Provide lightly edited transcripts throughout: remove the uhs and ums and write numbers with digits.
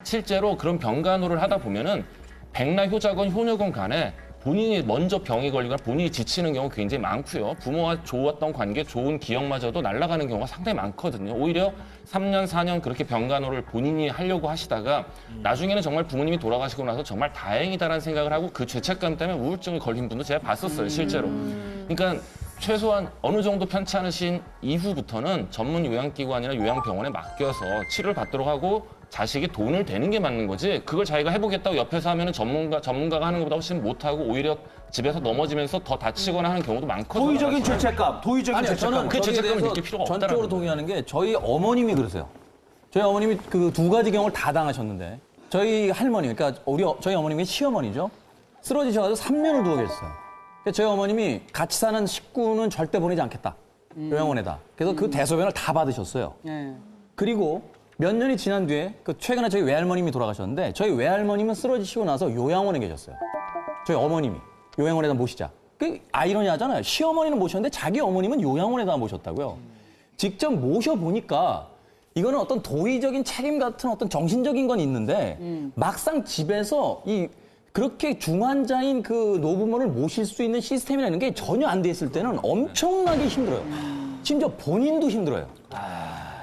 실제로 그런 병간호를 하다 보면은 백나 효자건 효녀건 간에 본인이 먼저 병이 걸리거나 본인이 지치는 경우 굉장히 많고요. 부모와 좋았던 관계, 좋은 기억마저도 날아가는 경우가 상당히 많거든요. 오히려 3년, 4년 그렇게 병간호를 본인이 하려고 하시다가 나중에는 정말 부모님이 돌아가시고 나서 정말 다행이다라는 생각을 하고 그 죄책감 때문에 우울증을 걸린 분도 제가 봤었어요, 실제로. 그러니까 최소한 어느 정도 편찮으신 이후부터는 전문 요양기관이나 요양병원에 맡겨서 치료를 받도록 하고 자식이 돈을 대는 게 맞는 거지 그걸 자기가 해보겠다고 옆에서 하면 전문가가 하는 것보다 훨씬 못하고 오히려 집에서 넘어지면서 더 다치거나 하는 경우도 많거든요. 도의적인 죄책감, 저는 그 죄책감을 느낄 필요가 없다라는 전적으로 거죠. 동의하는 게 저희 어머님이 그러세요. 저희 어머님이 그 두 가지 경우를 다 당하셨는데 저희 할머니, 그러니까 저희 어머님이 시어머니죠. 쓰러지셔가지고 3년을 누워 계셨어요. 그래서 저희 어머님이 같이 사는 식구는 절대 보내지 않겠다. 요양원에다. 그래서 그 대소변을 다 받으셨어요. 그리고 몇 년이 지난 뒤에 최근에 저희 외할머님이 돌아가셨는데 저희 외할머님은 쓰러지시고 나서 요양원에 계셨어요. 저희 어머님이 요양원에다 모시자. 그 아이러니하잖아요. 시어머니는 모셨는데 자기 어머님은 요양원에다 모셨다고요. 직접 모셔보니까 이거는 어떤 도의적인 책임 같은 어떤 정신적인 건 있는데 막상 집에서 그렇게 중환자인 그 노부모를 모실 수 있는 시스템이라는 게 전혀 안 돼 있을 때는 엄청나게 힘들어요. 심지어 본인도 힘들어요.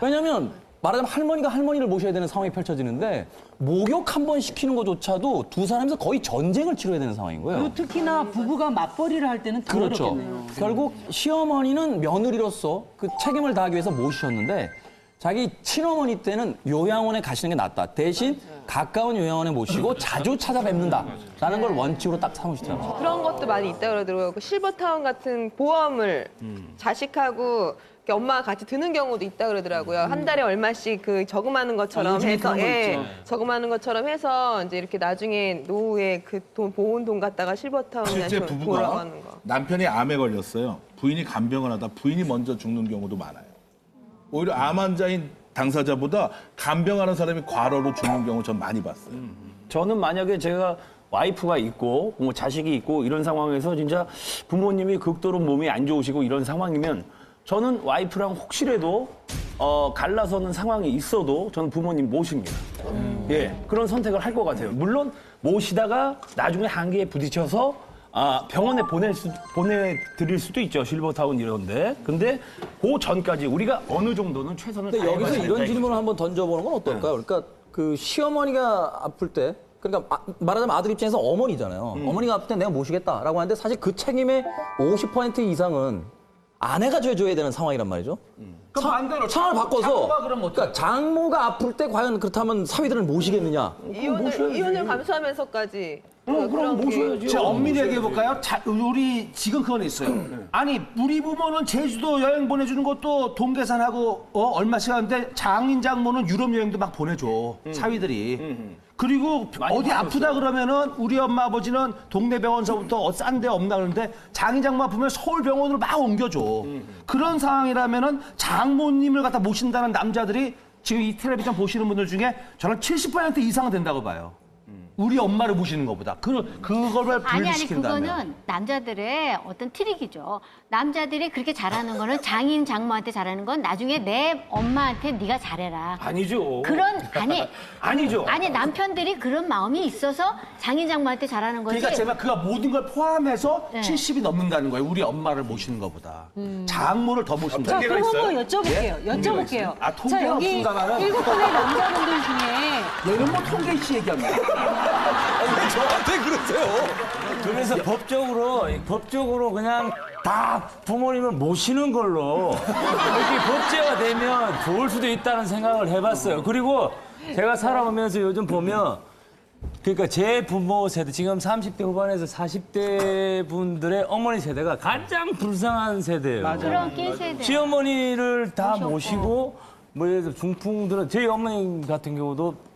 왜냐하면 말하자면 할머니가 할머니를 모셔야 되는 상황이 펼쳐지는데 목욕 한 번 시키는 것조차도 두 사람이서 거의 전쟁을 치러야 되는 상황인 거예요. 그리고 특히나 부부가 맞벌이를 할 때는 더 그렇죠. 어렵겠네요. 결국 시어머니는 며느리로서 그 책임을 다하기 위해서 모시셨는데 자기 친어머니 때는 요양원에 가시는 게 낫다. 대신 가까운 요양원에 모시고 자주 찾아뵙는다라는 걸 원칙으로 딱 삼으시더라고요. 그런 것도 많이 있다 그러더라고요. 그 실버타운 같은 보험을 자식하고 이렇게 엄마가 같이 드는 경우도 있다 그러더라고요. 한 달에 얼마씩 그 저금하는 것처럼 요즘에 해서 그런 거 있죠. 저금하는 것처럼 해서 이제 이렇게 나중에 노후에 그 돈 모은 돈 갖다가 실버타운이나 실제 돌아가는 부부가 거. 남편이 암에 걸렸어요. 부인이 간병을 하다 부인이 먼저 죽는 경우도 많아요. 오히려 암 환자인 당사자보다 간병하는 사람이 과로로 죽는 경우 전 많이 봤어요. 저는 만약에 제가 와이프가 있고 뭐 자식이 있고 이런 상황에서 진짜 부모님이 극도로 몸이 안 좋으시고 이런 상황이면 저는 와이프랑 혹시라도 갈라서는 상황이 있어도 저는 부모님 모십니다. 예, 그런 선택을 할 것 같아요. 물론 모시다가 나중에 한계에 부딪혀서 병원에 보내드릴 수도 있죠. 실버타운 이런데. 근데 그 전까지 우리가 어느 정도는 최선을 근데 다해야 여기서 이런 된다. 질문을 한번 던져보는 건 어떨까요? 그러니까 그 시어머니가 아플 때, 그러니까 말하자면 아들 입장에서 어머니잖아요. 어머니가 아플 때 내가 모시겠다라고 하는데 사실 그 책임의 50% 이상은 아내가 져줘야 되는 상황이란 말이죠. 그럼 반대로 상황을 바꿔서, 장모가 그러면 어떡해? 그러니까 장모가 아플 때 과연 그렇다면 사위들을 모시겠느냐? 이혼을 감수하면서까지 그럼 모셔야지. 제가 엄밀히 얘기해볼까요? 우리 지금 그건 있어요. 아니 우리 부모는 제주도 여행 보내주는 것도 돈 계산하고 얼마씩 하는데 장인 장모는 유럽 여행도 막 보내줘 사위들이. 그리고 어디 아프다 그러면은 우리 엄마 아버지는 동네 병원서부터 싼 데 없나 그러는데 장인 장모 아프면 서울 병원으로 막 옮겨줘. 그런 상황이라면은 장모님을 갖다 모신다는 남자들이 지금 이 텔레비전 보시는 분들 중에 저는 70% 이상은 된다고 봐요. 우리 엄마를 모시는 것보다 그걸 아니 분리시킨다면. 그거는 남자들의 어떤 트릭이죠. 남자들이 그렇게 잘하는 거는 장인 장모한테 잘하는 건 나중에 내 엄마한테 네가 잘해라. 아니죠. 아니 아니죠. 남편들이 그런 마음이 있어서 장인 장모한테 잘하는 거지. 그러니까 제가 그가 모든 걸 포함해서 네. 70이 넘는다는 거예요. 우리 엄마를 모시는 것보다. 장모를 더 모신다. 자, 그럼 한번 여쭤볼게요. 여쭤볼게요. 아, 통계가 자, 여기 없습니다만은. 7분의 남자분들 중에 얘는 뭐 통계 씨 얘기합니다. 왜 저한테 그러세요? 그래서 법적으로 그냥 다 부모님을 모시는 걸로 이렇게 법제화 되면 좋을 수도 있다는 생각을 해봤어요. 그리고 제가 살아오면서 요즘 보면 그러니까 제 부모 세대 지금 30대 후반에서 40대 분들의 어머니 세대가 가장 불쌍한 세대예요. 그런 낀 세대. 시어머니를 다 모시고 뭐 예를 들어 중풍들은 저희 어머님 같은 경우도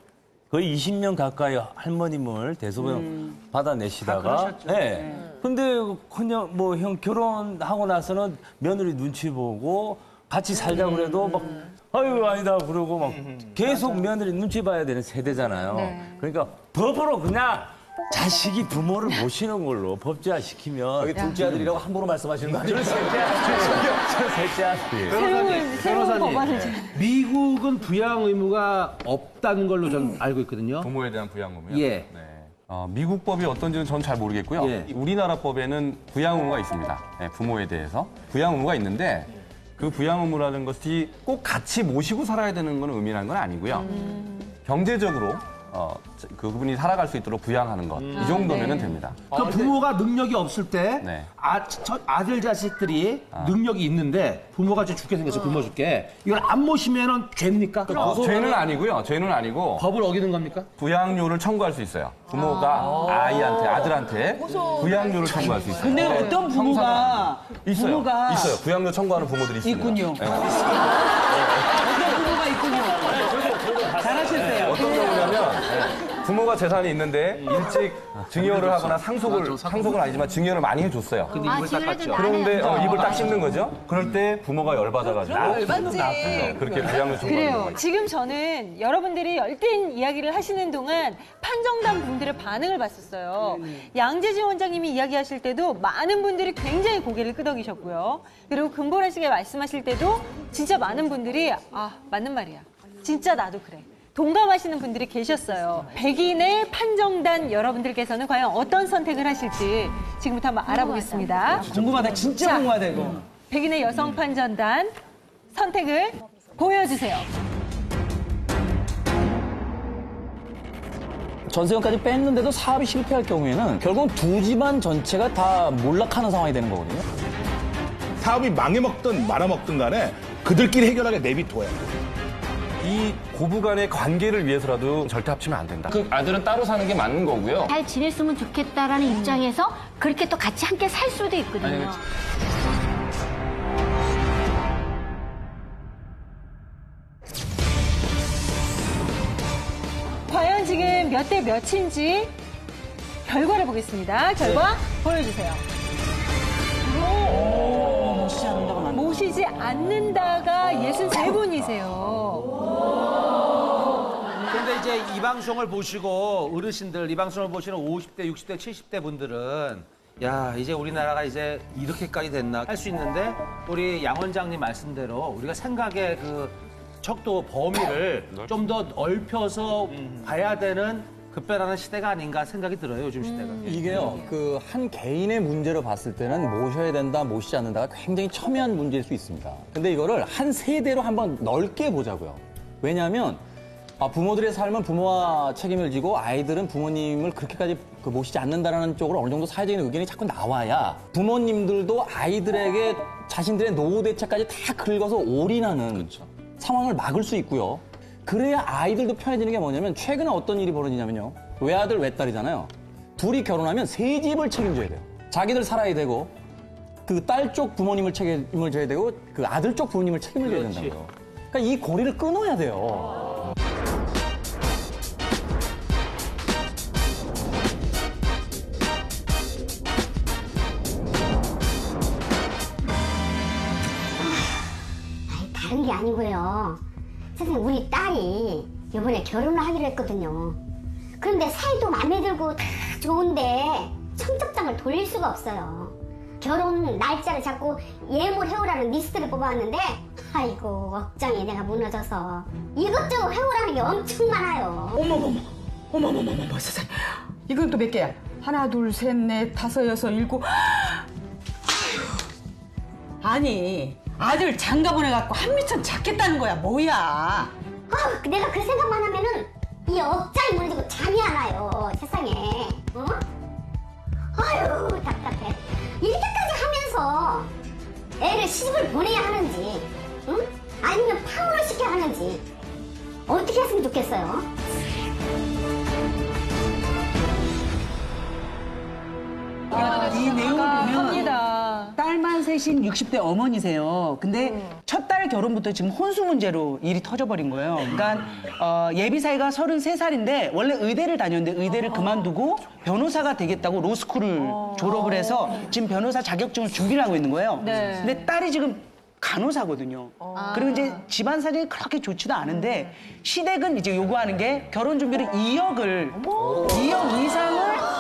거의 20년 가까이 할머님을 대소변 받아내시다가, 네. 근데 그냥 뭐 형 결혼하고 나서는 며느리 눈치 보고 같이 살자고 그래도 막 아유 아니다 그러고 막 계속 며느리 눈치 봐야 되는 세대잖아요. 그러니까 법으로 그냥 자식이 부모를 모시는 걸로 법제화 시키면 여기 둘째 아들이라고 함부로 말씀하시는 거 아니에요? 셋째 아들이에요. 새로운 법안을 미국은 부양 의무가 없다는 걸로 전 알고 있거든요. 부모에 대한 부양 의무요? 예. 미국 법이 어떤지는 전 잘 모르겠고요. 예. 우리나라 법에는 부양 의무가 있습니다. 네, 부모에 대해서. 부양 의무가 있는데 그 부양 의무라는 것이 꼭 같이 모시고 살아야 되는 건 의미라는 건 아니고요. 경제적으로 그분이 살아갈 수 있도록 부양하는 것. 이 정도면 됩니다. 그 부모가 능력이 없을 때 네. 아들 자식들이 능력이 있는데 부모가 좀 죽게 생겨서 굶어줄게. 이걸 안 모시면은 죄입니까? 죄는 아니고요. 죄는 아니고 법을 어기는 겁니까? 부양료를 청구할 수 있어요. 부모가 아들한테 부양료를 청구할 수 있어요. 근데 어떤 부모가 있어요. 있어요. 부양료 청구하는 부모들이 있습니다. 있군요. 네. 어떤 부모가 있군요. 잘하셨어요. 어떤 경우냐면 부모가 재산이 있는데 일찍 증여를 하거나 상속은 아니지만 증여를 많이 해줬어요. 근데 입을 딱 닫죠. 그런데 입을 딱 씹는 거죠. 그럴 때 부모가 열받아가지고 열받지. 그렇게 부양료 청구하는 그래요. 거예요. 지금 저는 여러분들이 열띤 이야기를 하시는 동안 판정단 분들의 반응을 봤었어요. 양재진 원장님이 이야기하실 때도 많은 분들이 굉장히 고개를 끄덕이셨고요. 그리고 금보라 씨가 말씀하실 때도 진짜 많은 분들이 맞는 말이야. 진짜 나도 그래. 동감하시는 분들이 계셨어요. 백인의 판정단 여러분들께서는 과연 어떤 선택을 하실지 지금부터 한번 알아보겠습니다. 궁금하다. 진짜 궁금하다 이거. 백인의 여성 판정단 선택을 보여주세요. 전세금까지 뺐는데도 사업이 실패할 경우에는 결국은 두 집안 전체가 다 몰락하는 상황이 되는 거거든요. 사업이 망해먹든 말아먹든 간에 그들끼리 해결하게 내비둬야 돼. 이 고부간의 관계를 위해서라도 절대 합치면 안 된다. 그 아들은 따로 사는 게 맞는 거고요. 잘 지냈으면 좋겠다라는 입장에서 그렇게 또 같이 함께 살 수도 있거든요. 과연 지금 몇 대 몇인지 결과를 보겠습니다. 결과 보여주세요. 모시지 않는다가 63분이세요. 근데 이제 이 방송을 보시고 어르신들, 이 방송을 보시는 50대, 60대, 70대 분들은 야, 이제 우리나라가 이제 이렇게까지 됐나 할 수 있는데 우리 양 원장님 말씀대로 우리가 생각의 그 척도 범위를 좀 더 넓혀서 봐야 되는 급변하는 시대가 아닌가 생각이 들어요, 요즘 시대가. 이게요, 그 한 개인의 문제로 봤을 때는 모셔야 된다, 모시지 않는다가 굉장히 첨예한 문제일 수 있습니다. 근데 이거를 한 세대로 한번 넓게 보자고요. 왜냐하면 부모들의 삶은 부모와 책임을 지고 아이들은 부모님을 그렇게까지 모시지 않는다라는 쪽으로 어느 정도 사회적인 의견이 자꾸 나와야 부모님들도 아이들에게 자신들의 노후 대책까지 다 긁어서 올인하는 상황을 막을 수 있고요. 그래야 아이들도 편해지는 게 뭐냐면 최근에 어떤 일이 벌어지냐면요. 외아들 외딸이잖아요. 둘이 결혼하면 세 집을 책임져야 돼요. 자기들 살아야 되고 그 딸 쪽 부모님을 책임을 져야 되고 그 아들 쪽 부모님을 책임을 져야 된다고요. 그러니까 이 고리를 끊어야 돼요. 다른 게 아니고요. 선생님, 우리 딸이 이번에 결혼을 하기로 했거든요. 그런데 사이도 마음에 들고 다 좋은데 청첩장을 돌릴 수가 없어요. 결혼 날짜를 잡고 예물해오라는 리스트를 뽑아왔는데 아이고 억장에 내가 무너져서 이것저것 해오라는 게 엄청 많아요. 어머머머머 세상에. 이건 또 몇 개야? 하나, 둘, 셋, 넷, 다섯, 여섯, 일곱. 아니 아들 장가 보내갖고 한미천 찾겠다는 거야 뭐야? 내가 그 생각만 하면은 이 억장이 무너지고 잠이 안 와요. 세상에. 어? 아유 답답해. 이렇게까지 하면서 애를 시집을 보내야 하는지, 응? 아니면 파혼을 시켜야 하는지 어떻게 했으면 좋겠어요? 이 내용을 보면 합니다. 딸만 셋인 60대 어머니세요. 근데 첫 딸 결혼부터 지금 혼수 문제로 일이 터져버린 거예요. 그러니까 예비 사이가 33살인데 원래 의대를 다녔는데 의대를 그만두고 변호사가 되겠다고 로스쿨을 졸업을 해서 지금 변호사 자격증을 준비를 하고 있는 거예요. 네. 근데 딸이 지금 간호사거든요. 그리고 이제 집안 사정이 그렇게 좋지도 않은데 시댁은 이제 요구하는 게 결혼 준비를 2억 이상을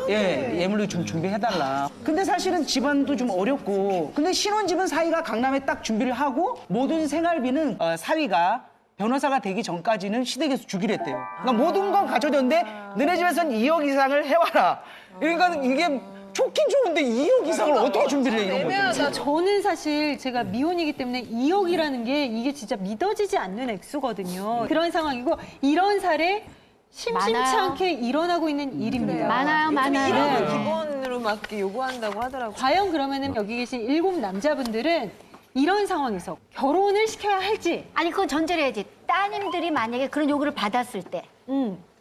예물로 좀 준비해달라. 근데 사실은 집안도 좀 어렵고, 근데 신혼집은 사위가 강남에 딱 준비를 하고 모든 생활비는 사위가 변호사가 되기 전까지는 시댁에서 주기로 했대요. 그러니까 모든 건 갖춰졌는데 너네 집에선 2억 이상을 해와라. 그러니까 이게 좋긴 좋은데 2억 이상을 어떻게 준비를 해, 이런 거죠. 저는 사실 제가 미혼이기 때문에 2억이라는 게 이게 진짜 믿어지지 않는 액수거든요. 그런 상황이고 이런 사례 심심치 많아요. 않게 일어나고 있는 일입니다. 많아요, 많아요. 이런 기본으로 막 이렇게 요구한다고 하더라고요. 과연 그러면은 여기 계신 7 남자분들은 이런 상황에서 결혼을 시켜야 할지. 아니 그건 전제를 해야지. 따님들이 만약에 그런 요구를 받았을 때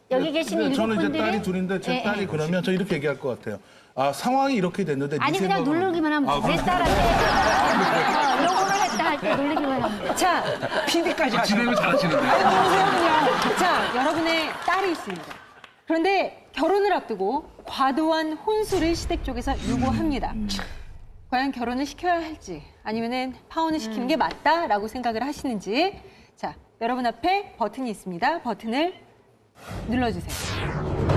여기 계신 근데 일곱 저는 이제 분들이 딸이 둘인데 제 예, 딸이 예. 그러면 저 이렇게 얘기할 것 같아요. 아, 상황이 이렇게 됐는데 아니 네 그냥 생각은- 누르기만 하면 돼. 내 딸한테 요구를 했다 할 때 누르기만 하면 돼. 자, PD까지 진행을 잘하시는데. 자, 여러분의 딸이 있습니다. 그런데 결혼을 앞두고 과도한 혼수를 시댁 쪽에서 요구합니다. 과연 결혼을 시켜야 할지 아니면은 파혼을 시키는 게 맞다라고 생각을 하시는지. 자, 여러분 앞에 버튼이 있습니다. 버튼을 눌러주세요.